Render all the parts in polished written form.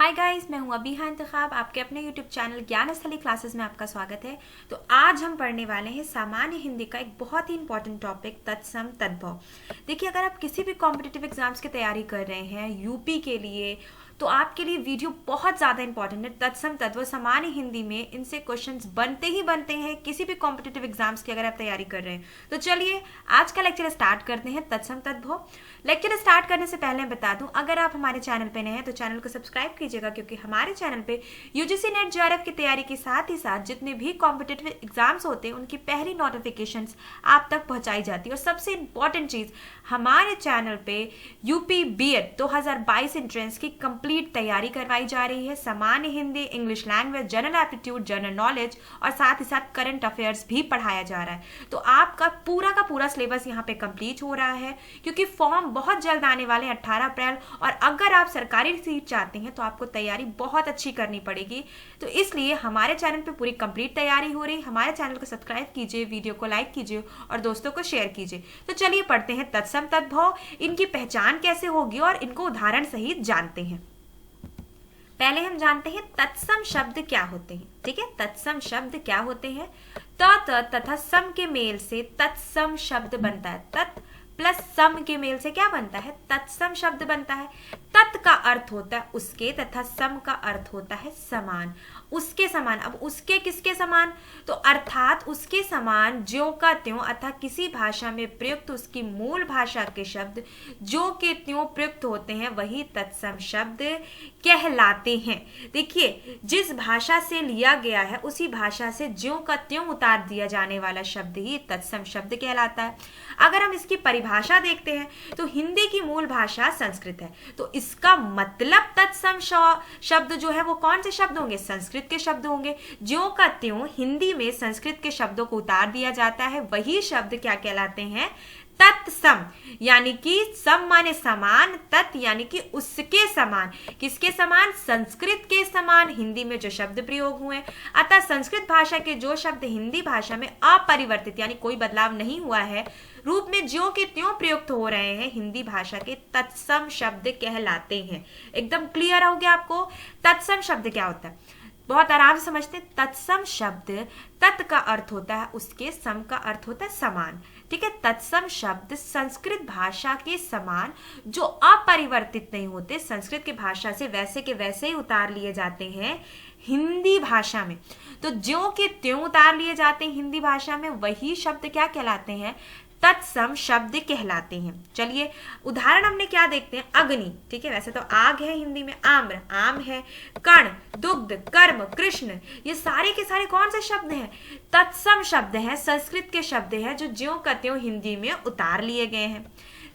Hi guys, मैं हूं अबीहा इंतखाब। आपके अपने यूट्यूब चैनल ज्ञान स्थली क्लासेस में आपका स्वागत है। तो आज हम पढ़ने वाले हैं सामान्य हिंदी का एक बहुत ही इंपॉर्टेंट टॉपिक तत्सम तद्भव। देखिए, अगर आप किसी भी कॉम्पिटिटिव एग्जाम्स की तैयारी कर रहे हैं यूपी के लिए, तो आपके लिए वीडियो बहुत ज़्यादा इंपॉर्टेंट है। तत्सम तद्भव सामान्य हिंदी में इनसे क्वेश्चंस बनते ही बनते हैं किसी भी कॉम्पिटिटिव एग्जाम्स की अगर आप तैयारी कर रहे हैं। तो चलिए आज का लेक्चर स्टार्ट करते हैं तत्सम तद्भव। लेक्चर स्टार्ट करने से पहले मैं बता दूं, अगर आप हमारे चैनल पे नए हैं तो चैनल को सब्सक्राइब कीजिएगा, क्योंकि हमारे चैनल पे यूजीसी नेट जेआरएफ की तैयारी के साथ ही साथ जितने भी कॉम्पिटिटिव एग्जाम्स होते हैं उनकी पहली नोटिफिकेशंस आप तक पहुंचाई जाती है। और सबसे इंपॉर्टेंट चीज़, हमारे चैनल पे यूपी बीएड 2022 एंट्रेंस की कंप्लीट तैयारी करवाई जा रही है। सामान्य Hindi, English language, general aptitude, general knowledge और साथ ही साथ करंट अफेयर्स भी पढ़ाया जा रहा है। तो आपका पूरा का पूरा सिलेबस यहाँ पे कंप्लीट हो रहा है, क्योंकि फॉर्म बहुत जल्द आने वाले हैं 18 अप्रैल। और अगर आप सरकारी सीट चाहते हैं तो आपको तैयारी बहुत अच्छी करनी पड़ेगी। तो इसलिए हमारे चैनल पे पूरी कंप्लीट तैयारी हो रही है। हमारे चैनल को सब्सक्राइब कीजिए, वीडियो को लाइक कीजिए और दोस्तों को शेयर कीजिए। तो चलिए पढ़ते हैं तत्सम तद्भव। इनकी पहचान कैसे होगी और इनको उदाहरण सहित जानते हैं। पहले हम जानते हैं तत्सम शब्द क्या होते हैं। ठीक है, तत्सम शब्द क्या होते हैं। त तथा सम के मेल से तत्सम शब्द बनता है। तत् प्लस सम के मेल से क्या बनता है? तत्सम शब्द बनता है। तत् का अर्थ होता है उसके तथा सम का अर्थ होता है समान, उसके समान। अब उसके किसके समान? तो अर्थात उसके समान ज्यों का त्यों, अर्थात किसी भाषा में प्रयुक्त उसकी मूल भाषा के शब्द जो के त्यों प्रयुक्त होते हैं वही तत्सम शब्द कहलाते हैं। देखिए, जिस भाषा से लिया गया है उसी भाषा से ज्यों का त्यों उतार दिया जाने वाला शब्द ही तत्सम शब्द कहलाता है। अगर हम इसकी परिभाषा देखते हैं तो हिंदी की मूल भाषा संस्कृत है, तो इसका मतलब तत्सम शब्द जो है वो कौन से शब्द होंगे? संस्कृत के शब्द होंगे। ज्यों का त्यों हिंदी में संस्कृत के शब्दों को उतार दिया जाता है, वही शब्द क्या कहलाते हैं? तत्सम। यानी कि सम माने समान, तत् यानी कि उसके समान। किसके समान? संस्कृत के समान हिंदी में जो शब्द प्रयोग हुए। अतः संस्कृत भाषा के जो शब्द हिंदी भाषा में अपरिवर्तित यानी कोई बदलाव नहीं हुआ है रूप में ज्यों के त्यों प्रयुक्त हो रहे हैं, हिंदी भाषा के तत्सम शब्द कहलाते हैं। एकदम क्लियर हो गया आपको तत्सम शब्द क्या होता है? बहुत आराम से समझते हैं। तत्सम शब्द, तत् का अर्थ होता है उसके, सम का अर्थ होता है समान। ठीक है, तत्सम शब्द संस्कृत भाषा के समान जो अपरिवर्तित नहीं होते, संस्कृत की भाषा से वैसे के वैसे ही उतार लिए जाते हैं हिंदी भाषा में। तो ज्यों के त्यों उतार लिए जाते हैं हिंदी भाषा में, वही शब्द क्या कहलाते हैं? तत्सम शब्द कहलाते हैं। चलिए उदाहरण हमने क्या देखते हैं? अग्नि, ठीक है, वैसे तो आग है हिंदी में, आम्र आम है, कर्ण दुग्ध, कर्म कृष्ण, ये सारे के सारे कौन से शब्द हैं? तत्सम शब्द हैं, संस्कृत के शब्द हैं जो ज्यों का त्यों हिंदी में उतार लिए गए हैं।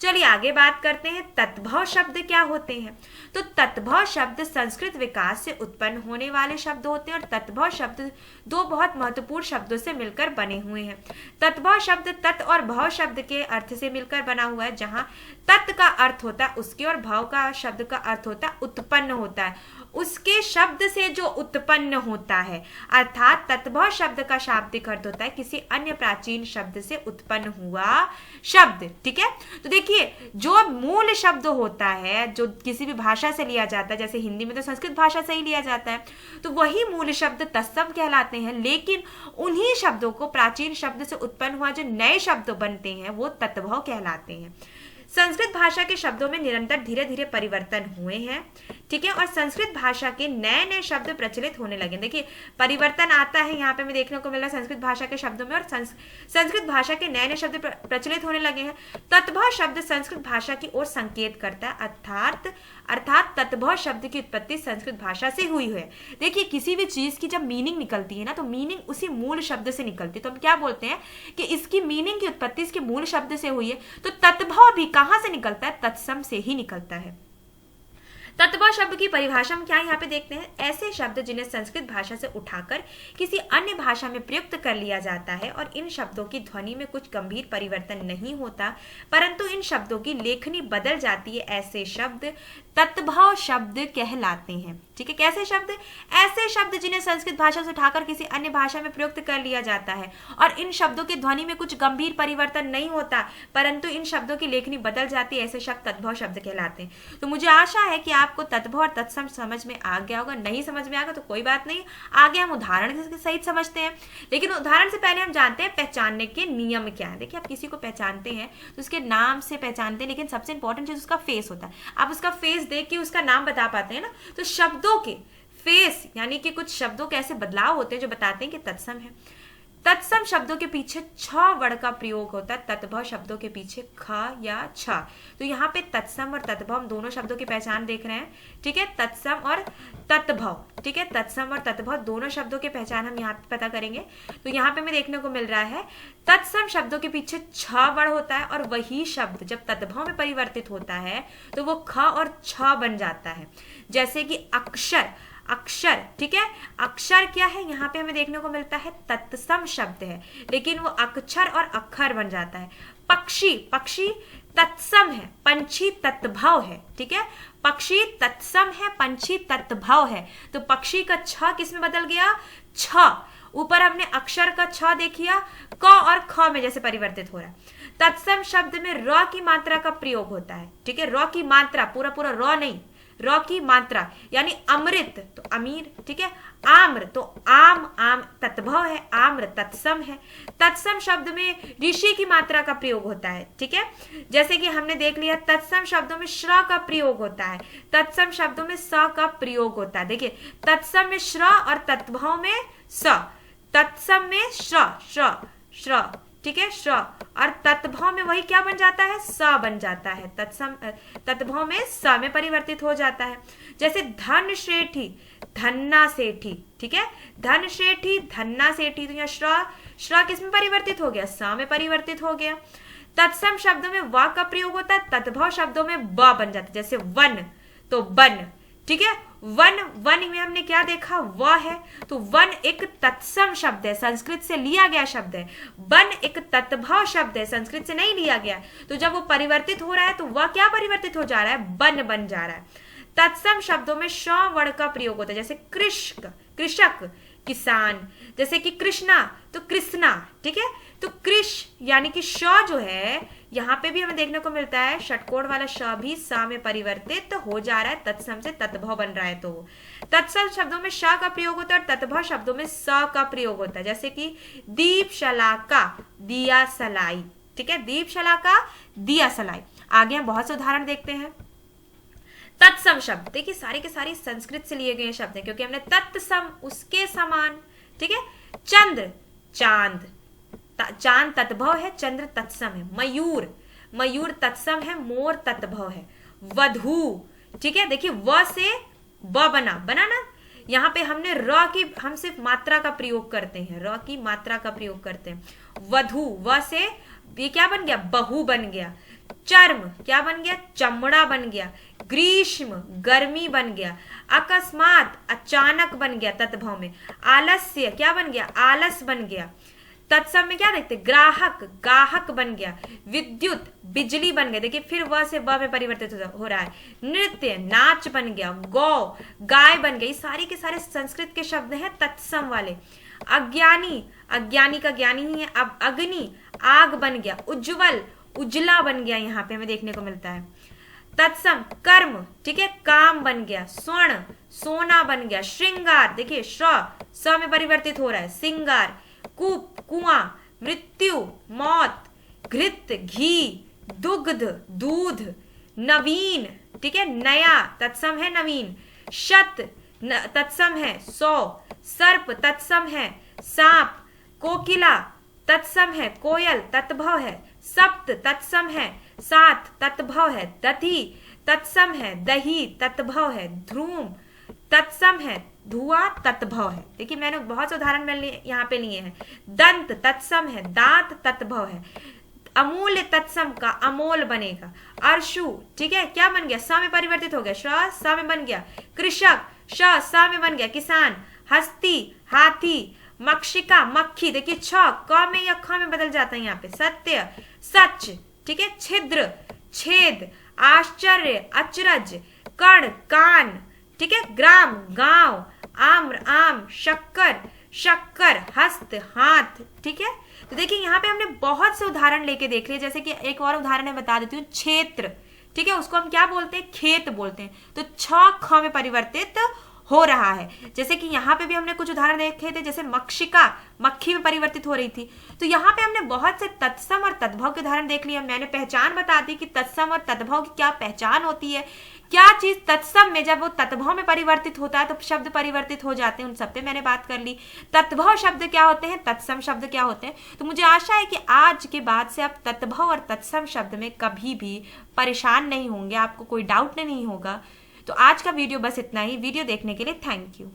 चलिए आगे बात करते हैं तत्भव शब्द क्या होते हैं। तो तत्भव शब्द संस्कृत विकास से उत्पन्न होने वाले शब्द होते हैं और तत्भव शब्द दो बहुत महत्वपूर्ण शब्दों से मिलकर बने हुए हैं। तत्भव शब्द तत् और भव शब्द के अर्थ से मिलकर बना हुआ है, जहां तत् का अर्थ होता है उसके और भव का शब्द का अर्थ होता है उत्पन्न होता है, उसके शब्द से जो उत्पन्न होता है। अर्थात तत्भव शब्द का शाब्दिक अर्थ होता है किसी अन्य प्राचीन शब्द से उत्पन्न हुआ शब्द। ठीक है, तो देखिए जो मूल शब्द होता है जो किसी भी भाषा से लिया जाता है, जैसे हिंदी में तो संस्कृत भाषा से ही लिया जाता है, तो वही मूल शब्द तत्सम कहलाते हैं। लेकिन उन्हीं शब्दों को प्राचीन शब्द से उत्पन्न हुआ जो नए शब्द बनते हैं वो तत्भव कहलाते हैं। संस्कृत भाषा के शब्दों में निरंतर धीरे धीरे परिवर्तन हुए हैं। ठीक है, और संस्कृत भाषा के नए नए शब्द प्रचलित होने लगे। देखिए परिवर्तन आता है यहाँ पे हमें देखने को मिल रहा है संस्कृत भाषा के शब्दों में, और संस्कृत भाषा के नए नए शब्द प्रचलित होने लगे हैं। तत्भव शब्द संस्कृत भाषा की ओर संकेत करता है, अर्थात तत्भव शब्द की उत्पत्ति संस्कृत भाषा से हुई है। देखिए किसी भी चीज की जब मीनिंग निकलती है ना, तो मीनिंग उसी मूल शब्द से निकलती है। तो हम क्या बोलते हैं कि इसकी मीनिंग की उत्पत्ति इसके मूल शब्द से हुई है। तो तत्भव भी कहां से निकलता है? तत्सम से ही निकलता है। तत्भव शब्द की परिभाषा हम क्या यहाँ पे देखते हैं? ऐसे शब्द जिन्हें संस्कृत भाषा से उठाकर किसी अन्य भाषा में प्रयुक्त कर लिया जाता है और इन शब्दों की ध्वनि में कुछ गंभीर परिवर्तन नहीं होता, परंतु इन शब्दों की लेखनी बदल जाती है, ऐसे शब्द तत्भव शब्द कहलाते हैं। ठीक है, कैसे शब्द? ऐसे शब्द जिन्हें संस्कृत भाषा से उठाकर किसी अन्य भाषा में प्रयुक्त कर लिया जाता है और इन शब्दों की ध्वनि में कुछ गंभीर परिवर्तन नहीं होता, परंतु इन शब्दों की लेखनी बदल जाती है, ऐसे शब्द तत्भव शब्द कहलाते हैं। तो मुझे आशा है कि आपको तत्भव और तत्सम समझ में आ गया होगा। नहीं समझ में आ गया तो कोई बात नहीं, आगे हम उदाहरण के सहित समझते हैं। लेकिन उदाहरण से पहले हम जानते हैं पहचानने के नियम क्या है। देखिए, आप किसी को पहचानते हैं तो उसके नाम से पहचानते हैं, लेकिन सबसे इंपॉर्टेंट चीज उसका फेस होता है। आप उसका फेस देख के उसका नाम बता पाते हैं ना। तो शब्दों के फेस यानी कि कुछ शब्दों के ऐसे बदलाव होते हैं जो बताते हैं कि तत्सम है। तत्सम शब्दों के पीछे छ वर्ड का प्रयोग होता है, तत्भव शब्दों के पीछे ख या छ। तो यहाँ पे तत्सम और तत्भव हम दोनों शब्दों की पहचान देख रहे हैं, ठीक है। तत्सम और तत्भव, ठीक है, तत्सम और तत्भव दोनों शब्दों की पहचान हम यहाँ पे पता करेंगे। तो यहाँ पे हमें देखने को मिल रहा है तत्सम शब्दों के पीछे छ वर्ड होता है, और वही शब्द जब तत्भव में परिवर्तित होता है तो वो ख और छ बन जाता है। जैसे कि अक्षर, अक्षर, ठीक है, अक्षर क्या है, यहाँ पे हमें देखने को मिलता है तत्सम शब्द है, लेकिन वो अक्षर और अक्षर बन जाता है। पक्षी, पक्षी तत्सम है, पंछी तत्भव है, ठीक है। पक्षी तत्सम है, पंछी तत्भव है। तो पक्षी का छ किस में बदल गया, छ। ऊपर हमने अक्षर का छ देखिया, क और ख में जैसे परिवर्तित हो रहा है। तत्सम शब्द में र की मात्रा का प्रयोग होता है, ठीक है। र की मात्रा, पूरा पूरा र नहीं, र की मात्रा, यानी अमृत तो अमीर, ठीक है। आम्र तो आम, आम तत्भव है, आम्र तत्सम है। तत्सम शब्द में ऋषि की मात्रा का प्रयोग होता है, ठीक है। जैसे कि हमने देख लिया तत्सम शब्दों में श्र का प्रयोग होता है, तत्सम शब्दों में स का प्रयोग होता है। देखिए, तत्सम में श्र और तत्भव में स, तत्सम में श्र, श्र, श्र, ठीक है, श्र, और तत्भव में वही क्या बन जाता है, स बन जाता है। तत्सम तत्भव में स में परिवर्तित हो जाता है। जैसे धन श्रेठी, धन्ना सेठी, ठीक है, धन श्रेठी, धन्ना सेठी। तो यहाँ श्र, श्र किस में परिवर्तित हो गया, स में परिवर्तित हो गया। तत्सम शब्दों में व का प्रयोग होता है, तत्भव शब्दों में ब बन जाता है। जैसे वन तो बन, ठीक है। वन, वन में हमने क्या देखा, व है, तो वन एक तत्सम शब्द है, संस्कृत से लिया गया शब्द है। वन एक तत्भव शब्द है, संस्कृत से नहीं लिया गया। तो जब वो परिवर्तित हो रहा है तो वह क्या परिवर्तित हो जा रहा है, बन बन जा रहा है। तत्सम शब्दों में श वर्ण का प्रयोग होता है। जैसे कृषक, कृषक, किसान। जैसे कि कृष्णा तो कृष्णा, ठीक है। तो कृष यानी कि श जो है, यहाँ पे भी हमें देखने को मिलता है षटकोण वाला श भी स में परिवर्तित हो जा रहा है, तत्सम से तत्भव बन रहा है। तो तत्सम शब्दों में श का प्रयोग होता है और तत्भव शब्दों में स का प्रयोग होता है। जैसे कि दीप शलाका, दिया सलाई, ठीक है, दीप शलाका, दिया सलाई। आगे हम बहुत से उदाहरण देखते हैं। तत्सम शब्द, देखिए सारे के सारे संस्कृत से लिए गए शब्द हैं, क्योंकि हमने तत्सम उसके समान, ठीक है। चंद्र, चांद, चांद तत्भव है, चंद्र तत्सम है। मयूर, मयूर तत्सम है, मोर तत्भव है। वधू, ठीक है, देखिए व से ब बना, बना ना। यहाँ पे हमने र की, हम सिर्फ मात्रा का प्रयोग करते हैं, र की मात्रा का प्रयोग करते हैं। वधू, व से ये क्या बन गया, बहु बन गया। चर्म क्या बन गया, चमड़ा बन गया। ग्रीष्म गर्मी बन गया। अकस्मात अचानक बन गया तत्भव में। आलस्य क्या बन गया, आलस बन गया। तत्सम में क्या देखते, ग्राहक, गाहक बन गया। विद्युत बिजली बन गया। देखिए फिर व से ब में परिवर्तित हो रहा है। नृत्य नाच बन गया। गौ गाय बन गई। सारे के सारे संस्कृत के शब्द हैं तत्सम वाले। अज्ञानी, अज्ञानी का ज्ञानी ही है। अब अग्नि आग बन गया। उज्जवल उजला बन गया, यहाँ पे हमें देखने को मिलता है। तत्सम कर्म, ठीक है, काम बन गया। स्वर्ण सोना बन गया। श्रृंगार, देखिए श्र स में परिवर्तित हो रहा है, सिंगार। कूप कुआं। मृत्यु मौत। घृत घी। दुग्ध दूध। नवीन, ठीक है, नया तत्सम है, नवीन। शत तत्सम है, 100। सर्प तत्सम है, सांप। कोकिला तत्सम है, कोयल तत्भव है। सप्त तत्सम है, 7 तत्भव है। दधि तत्सम है, दही तत्भव है। ध्रूम तत्सम है, धुआं तत्भव है। देखिए मैंने बहुत से उदाहरण मैंने यहाँ पे लिए हैं। दंत तत्सम है, दांत तत्भव है। अमूल्य तत्सम का अमोल बनेगा। अर्शु, ठीक है, क्या बन गया, स में परिवर्तित हो गया, श्र स में बन गया। कृषक श स में बन गया, किसान। हस्ती हाथी। मक्षिका मक्खी, देखिए छ क में या ख में बदल जाता है यहाँ पे। सत्य सच, ठीक है। छिद्र छेद। आश्चर्य अचरज। कण कान, ठीक है। ग्राम गांव। आम्र आम। शक्कर शक्कर। हस्त हाथ, ठीक है। तो देखिए यहाँ पे हमने बहुत से उदाहरण लेके देख लिए। जैसे कि एक और उदाहरण मैं बता देती हूँ, क्षेत्र, ठीक है, उसको हम क्या बोलते हैं, खेत बोलते हैं। तो छ ख में परिवर्तित हो रहा है। जैसे कि यहाँ पे भी हमने कुछ उदाहरण देखे थे, जैसे मक्षिका मक्खी में परिवर्तित हो रही थी। तो यहाँ पे हमने बहुत से तत्सम और तद्भव के उदाहरण देख लिए। मैंने पहचान बता दी कि तत्सम और तद्भव की क्या पहचान होती है, क्या चीज तत्सम में जब वो तत्भव में परिवर्तित होता है तो शब्द परिवर्तित हो जाते हैं, उन सब पे मैंने बात कर ली। तत्भव शब्द क्या होते हैं, तत्सम शब्द क्या होते हैं। तो मुझे आशा है कि आज के बाद से आप तत्भव और तत्सम शब्द में कभी भी परेशान नहीं होंगे, आपको कोई डाउट नहीं होगा। तो आज का वीडियो बस इतना ही। वीडियो देखने के लिए थैंक यू।